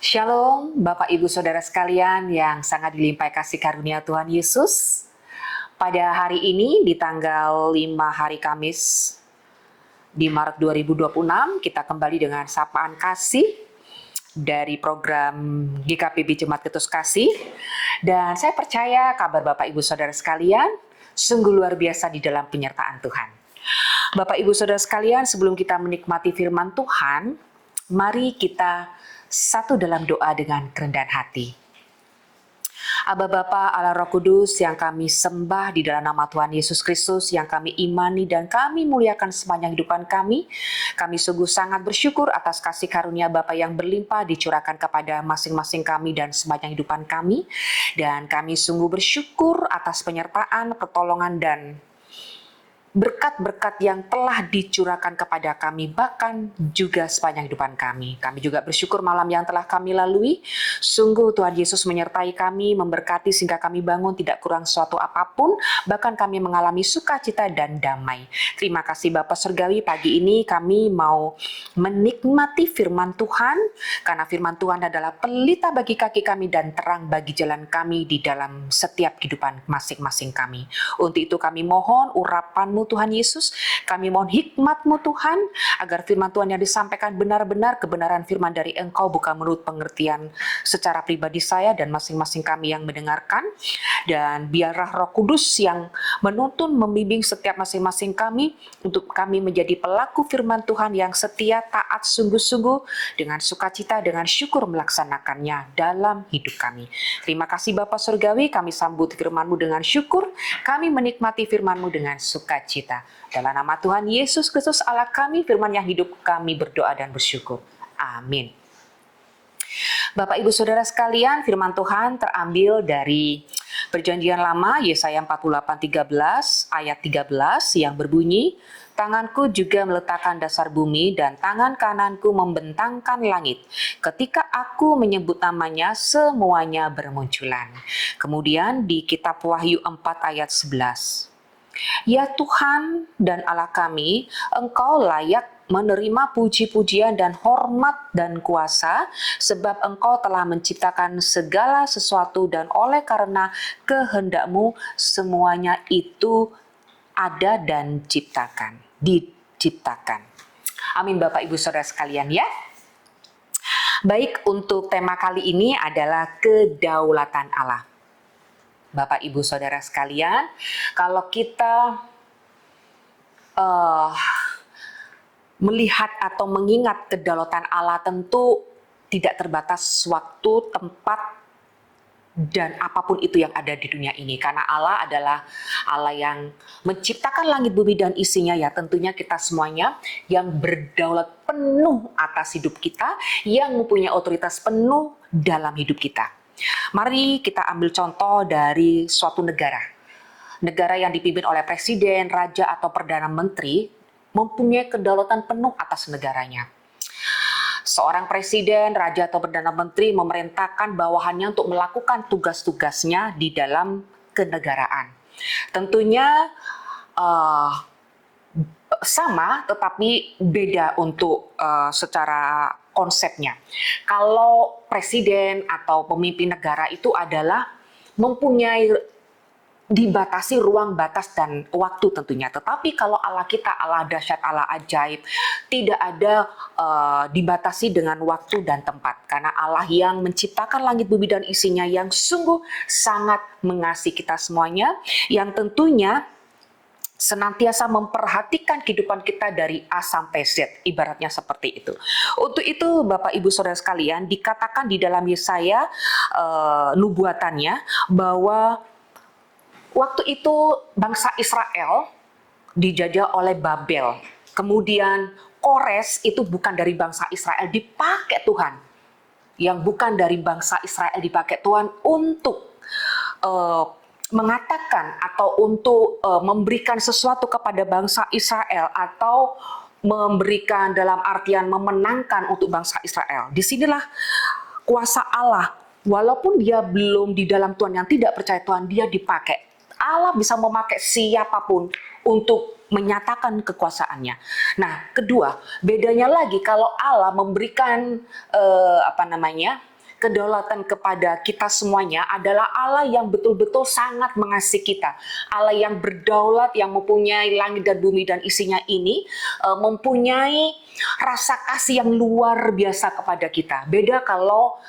Shalom, Bapak Ibu Saudara sekalian yang sangat dilimpahi kasih karunia Tuhan Yesus. Pada hari ini di tanggal 5 hari Kamis di Maret 2026, kita kembali dengan sapaan kasih dari program GKPB Jemaat Ketus Kasih. Dan saya percaya kabar Bapak Ibu Saudara sekalian sungguh luar biasa di dalam penyertaan Tuhan. Bapak Ibu Saudara sekalian, sebelum kita menikmati firman Tuhan, mari kita satu dalam doa dengan kerendahan hati. Aba Bapa Allah Roh Kudus yang kami sembah di dalam nama Tuhan Yesus Kristus, yang kami imani dan kami muliakan sepanjang kehidupan kami sungguh sangat bersyukur atas kasih karunia Bapa yang berlimpah dicurahkan kepada masing-masing kami dan sepanjang kehidupan kami. Dan kami sungguh bersyukur atas penyertaan, pertolongan dan berkat-berkat yang telah dicurahkan kepada kami, bahkan juga sepanjang kehidupan kami. Kami juga bersyukur malam yang telah kami lalui. Sungguh Tuhan Yesus menyertai kami, memberkati sehingga kami bangun tidak kurang suatu apapun, bahkan kami mengalami sukacita dan damai. Terima kasih Bapa Surgawi, pagi ini kami mau menikmati firman Tuhan, karena firman Tuhan adalah pelita bagi kaki kami dan terang bagi jalan kami di dalam setiap kehidupan masing-masing kami. Untuk itu kami mohon urapan-Mu Tuhan Yesus, kami mohon hikmat-Mu Tuhan, agar firman Tuhan yang disampaikan benar-benar kebenaran firman dari Engkau, bukan menurut pengertian secara pribadi saya dan masing-masing kami yang mendengarkan. Dan biarlah Roh Kudus yang menuntun, membimbing setiap masing-masing kami, untuk kami menjadi pelaku firman Tuhan yang setia, taat, sungguh-sungguh, dengan sukacita, dengan syukur melaksanakannya dalam hidup kami. Terima kasih Bapa Surgawi, kami sambut firman-Mu dengan syukur, kami menikmati firman-Mu dengan sukacita. Dalam nama Tuhan Yesus Kristus Allah kami, firman yang hidup, kami berdoa dan bersyukur. Amin. Bapak Ibu Saudara sekalian, firman Tuhan terambil dari Perjanjian Lama, Yesaya 48:13 ayat 13 yang berbunyi, "Tanganku juga meletakkan dasar bumi dan tangan kananku membentangkan langit. Ketika aku menyebut namanya, semuanya bermunculan." Kemudian di kitab Wahyu 4 ayat 11. "Ya Tuhan dan Allah kami, Engkau layak menerima puji-pujian dan hormat dan kuasa, sebab Engkau telah menciptakan segala sesuatu dan oleh karena kehendak-Mu semuanya itu ada dan diciptakan." Amin Bapak Ibu Saudara sekalian ya. Baik, untuk tema kali ini adalah kedaulatan Allah. Bapak Ibu Saudara sekalian, kalau kita melihat atau mengingat kedaulatan Allah, tentu tidak terbatas waktu, tempat, dan apapun itu yang ada di dunia ini. Karena Allah adalah Allah yang menciptakan langit, bumi, dan isinya, ya tentunya kita semuanya yang berdaulat penuh atas hidup kita, yang mempunyai otoritas penuh dalam hidup kita. Mari kita ambil contoh dari suatu negara. Negara yang dipimpin oleh presiden, raja, atau perdana menteri mempunyai kedaulatan penuh atas negaranya. Seorang presiden, raja, atau perdana menteri memerintahkan bawahannya untuk melakukan tugas-tugasnya di dalam kenegaraan. Tentunya sama, tetapi beda untuk secara konsepnya. Kalau presiden atau pemimpin negara itu adalah mempunyai dibatasi ruang, batas, dan waktu tentunya. Tetapi kalau Allah kita, Allah dahsyat, Allah ajaib, tidak ada dibatasi dengan waktu dan tempat. Karena Allah yang menciptakan langit, bumi, dan isinya, yang sungguh sangat mengasihi kita semuanya, yang tentunya senantiasa memperhatikan kehidupan kita dari A sampai Z, ibaratnya seperti itu. Untuk itu Bapak Ibu Saudara sekalian, dikatakan di dalam Yesaya nubuatannya bahwa waktu itu bangsa Israel dijajah oleh Babel. Kemudian Kores itu bukan dari bangsa Israel, dipakai Tuhan. Yang bukan dari bangsa Israel dipakai Tuhan untuk mengatakan atau untuk memberikan sesuatu kepada bangsa Israel, atau memberikan dalam artian memenangkan untuk bangsa Israel. Disinilah kuasa Allah, walaupun dia belum di dalam Tuhan, yang tidak percaya Tuhan, dia dipakai. Allah bisa memakai siapapun untuk menyatakan kekuasaannya. Nah, kedua, bedanya lagi kalau Allah memberikan kedaulatan kepada kita semuanya adalah Allah yang betul-betul sangat mengasihi kita. Allah yang berdaulat, yang mempunyai langit dan bumi dan isinya ini, mempunyai rasa kasih yang luar biasa kepada kita. Beda kalau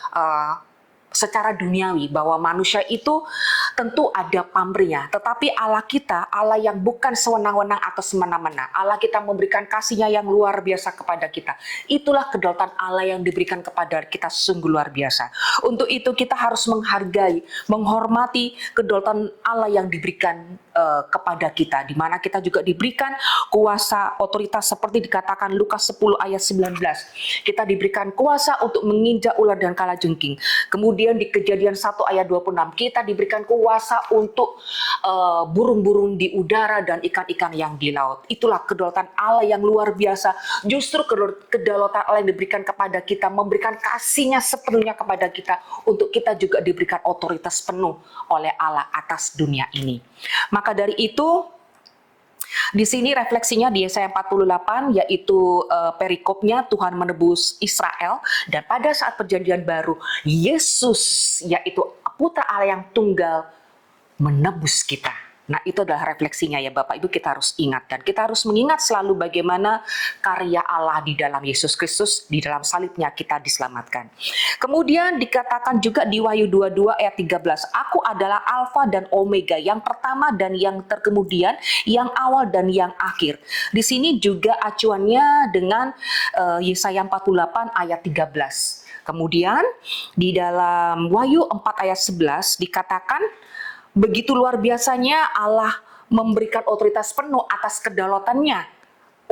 secara duniawi, bahwa manusia itu tentu ada pamrihnya, tetapi Allah kita, Allah yang bukan sewenang-wenang atau semena-mena. Allah kita memberikan kasihnya yang luar biasa kepada kita. Itulah kedaulatan Allah yang diberikan kepada kita, sungguh luar biasa. Untuk itu kita harus menghargai, menghormati kedaulatan Allah yang diberikan kepada kita, di mana kita juga diberikan kuasa, otoritas, seperti dikatakan Lukas 10 ayat 19. Kita diberikan kuasa untuk menginjak ular dan kalajengking. Kemudian di Kejadian 1 ayat 26, kita diberikan kuasa untuk burung-burung di udara dan ikan-ikan yang di laut. Itulah kedaulatan Allah yang luar biasa. Justru kedaulatan Allah yang diberikan kepada kita, memberikan kasihnya sepenuhnya kepada kita, untuk kita juga diberikan otoritas penuh oleh Allah atas dunia ini. Maka dari itu, di sini refleksinya di Yesaya 48, yaitu perikopnya Tuhan menebus Israel, dan pada saat perjanjian baru, Yesus, yaitu putra Allah yang tunggal, menebus kita. Nah, itu adalah refleksinya ya Bapak Ibu, kita harus ingat, dan kita harus mengingat selalu bagaimana karya Allah di dalam Yesus Kristus, di dalam salibnya kita diselamatkan. Kemudian dikatakan juga di Wahyu 22 ayat 13, aku adalah Alfa dan Omega, yang pertama dan yang terkemudian, yang awal dan yang akhir. Di sini juga acuannya dengan Yesaya 48 ayat 13. Kemudian di dalam Wahyu 4 ayat 11 dikatakan, begitu luar biasanya Allah memberikan otoritas penuh atas kedaulatannya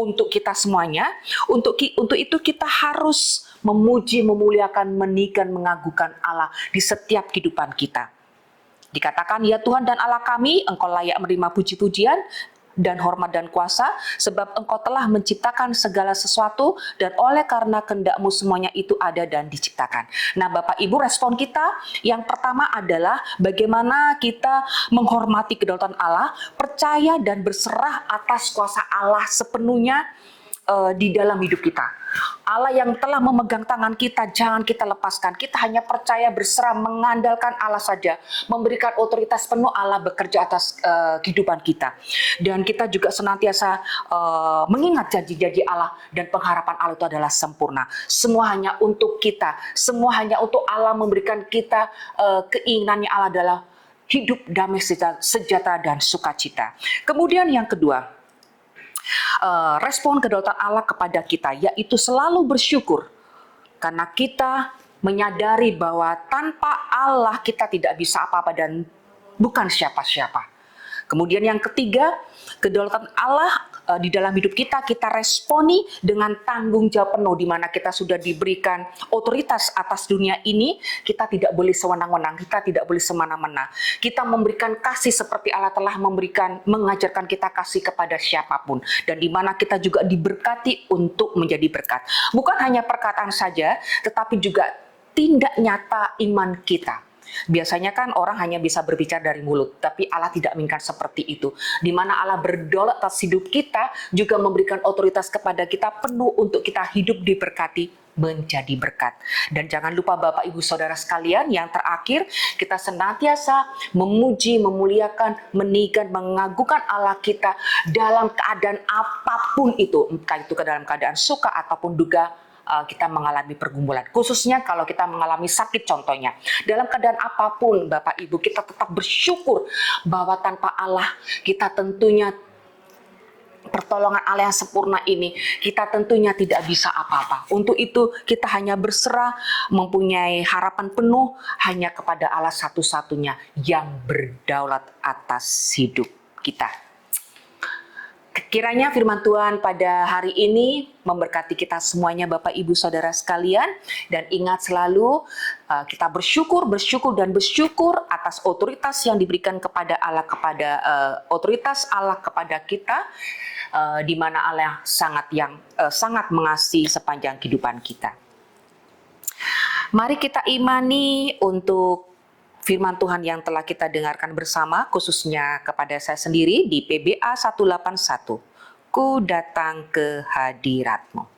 untuk kita semuanya. Untuk itu kita harus memuji, memuliakan, meninggikan, mengagungkan Allah di setiap kehidupan kita. Dikatakan, ya Tuhan dan Allah kami, Engkau layak menerima puji-pujian dan hormat dan kuasa, sebab Engkau telah menciptakan segala sesuatu, dan oleh karena kehendak-Mu semuanya itu ada dan diciptakan. Nah Bapak Ibu, respon kita yang pertama adalah bagaimana kita menghormati kedaulatan Allah, percaya dan berserah atas kuasa Allah sepenuhnya di dalam hidup kita. Allah yang telah memegang tangan kita, jangan kita lepaskan. Kita hanya percaya, berserah, mengandalkan Allah saja, memberikan otoritas penuh Allah bekerja atas kehidupan kita. Dan kita juga senantiasa mengingat janji-janji Allah, dan pengharapan Allah itu adalah sempurna. Semua hanya untuk kita, semua hanya untuk Allah memberikan kita keinginannya. Allah adalah hidup damai, sejahtera, dan sukacita. Kemudian yang kedua, respon kedaulatan Allah kepada kita, yaitu selalu bersyukur, karena kita menyadari bahwa tanpa Allah kita tidak bisa apa-apa dan bukan siapa-siapa. Kemudian yang ketiga, kedaulatan Allah di dalam hidup kita, kita responi dengan tanggung jawab penuh, di mana kita sudah diberikan otoritas atas dunia ini. Kita tidak boleh sewenang-wenang, kita tidak boleh semena-mena. Kita memberikan kasih seperti Allah telah mengajarkan kita kasih kepada siapapun, dan di mana kita juga diberkati untuk menjadi berkat. Bukan hanya perkataan saja, tetapi juga tindak nyata iman kita. Biasanya kan orang hanya bisa berbicara dari mulut, tapi Allah tidak menginginkan seperti itu. Di mana Allah berdaulat atas hidup kita, juga memberikan otoritas kepada kita penuh untuk kita hidup diberkati, menjadi berkat. Dan jangan lupa Bapak Ibu Saudara sekalian, yang terakhir, kita senantiasa memuji, memuliakan, meninggikan, mengagungkan Allah kita dalam keadaan apapun itu, entah itu dalam keadaan suka ataupun duka kita mengalami pergumulan, khususnya kalau kita mengalami sakit contohnya. Dalam keadaan apapun Bapak Ibu, kita tetap bersyukur bahwa tanpa Allah kita tentunya, pertolongan Allah yang sempurna ini, kita tentunya tidak bisa apa-apa. Untuk itu kita hanya berserah, mempunyai harapan penuh hanya kepada Allah satu-satunya yang berdaulat atas hidup kita. Kiranya firman Tuhan pada hari ini memberkati kita semuanya Bapak Ibu Saudara sekalian, dan ingat selalu kita bersyukur atas otoritas yang diberikan kepada Allah, otoritas Allah kepada kita, di mana Allah sangat mengasihi sepanjang kehidupan kita. Mari kita imani untuk firman Tuhan yang telah kita dengarkan bersama, khususnya kepada saya sendiri di PBA 181. Ku datang ke hadirat-Mu.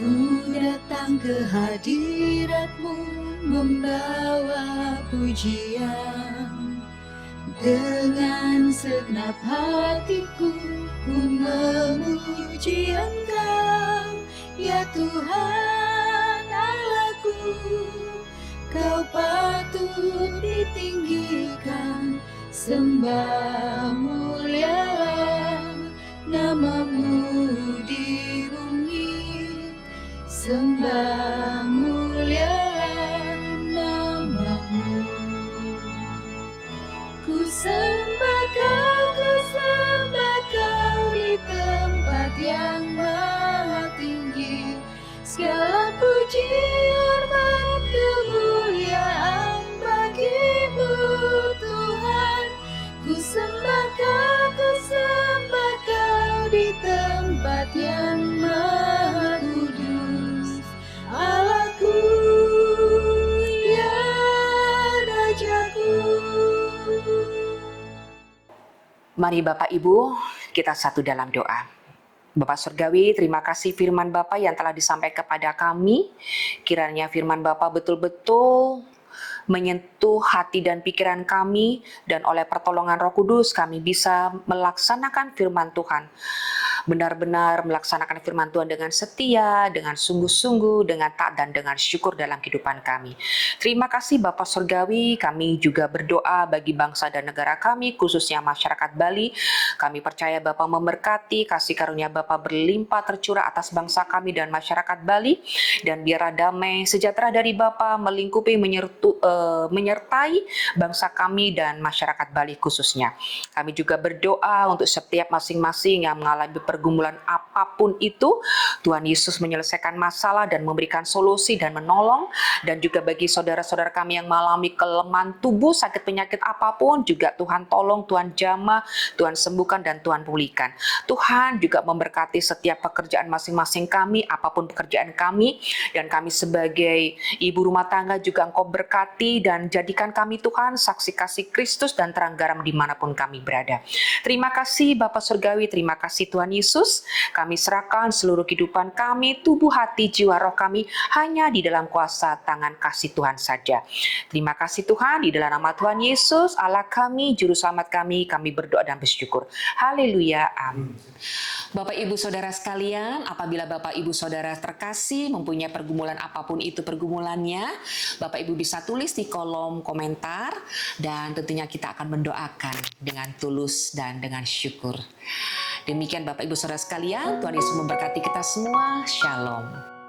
Ku datang ke hadirat-Mu membawa pujian. Dengan segenap hatiku ku memuji Engkau, ya Tuhan Allahku. Kau patut ditinggikan, sembah mulialah nama-Mu di bumi, sembah mulialah nama-Mu. Ku sembah Kau di tempat yang maha tinggi. Segala puji, hormat, kemuliaan bagi-Mu Tuhan. Ku sembah Kau di tempat yang maha kudus. Allahku, ya Rajaku. Mari Bapak Ibu, kita satu dalam doa. Bapak Surgawi, terima kasih firman Bapak yang telah disampaikan kepada kami. Kiranya firman Bapak betul-betul menyentuh hati dan pikiran kami, dan oleh pertolongan Roh Kudus kami bisa melaksanakan firman Tuhan. Benar-benar melaksanakan firman Tuhan dengan setia, dengan sungguh-sungguh, dengan taat dan dengan syukur dalam kehidupan kami. Terima kasih Bapak Surgawi, kami juga berdoa bagi bangsa dan negara kami, khususnya masyarakat Bali. Kami percaya Bapak memberkati, kasih karunia Bapak berlimpah tercurah atas bangsa kami dan masyarakat Bali, dan biarlah damai sejahtera dari Bapak melingkupi, menyertai bangsa kami dan masyarakat Bali khususnya. Kami juga berdoa untuk setiap masing-masing yang mengalami pergumulan apapun itu, Tuhan Yesus menyelesaikan masalah dan memberikan solusi dan menolong. Dan juga bagi saudara-saudara kami yang mengalami kelemahan tubuh, sakit penyakit apapun, juga Tuhan tolong, Tuhan jamah, Tuhan sembuhkan dan Tuhan pulihkan. Tuhan juga memberkati setiap pekerjaan masing-masing kami, apapun pekerjaan kami, dan kami sebagai ibu rumah tangga juga Engkau berkati dan jadikan kami Tuhan saksi kasih Kristus dan terang garam dimanapun kami berada. Terima kasih Bapak Surgawi, terima kasih Tuhan Yesus. Kami serahkan seluruh kehidupan kami, tubuh, hati, jiwa, roh kami hanya di dalam kuasa tangan kasih Tuhan saja. Terima kasih Tuhan, di dalam nama Tuhan Yesus, Allah kami, Juru Selamat kami berdoa dan bersyukur. Haleluya, amin. Bapak Ibu Saudara sekalian, apabila Bapak Ibu Saudara terkasih mempunyai pergumulan apapun itu pergumulannya, Bapak Ibu bisa tulis di kolom komentar, dan tentunya kita akan mendoakan dengan tulus dan dengan syukur. Demikian Bapak Ibu Saudara sekalian, Tuhan Yesus memberkati kita semua. Shalom.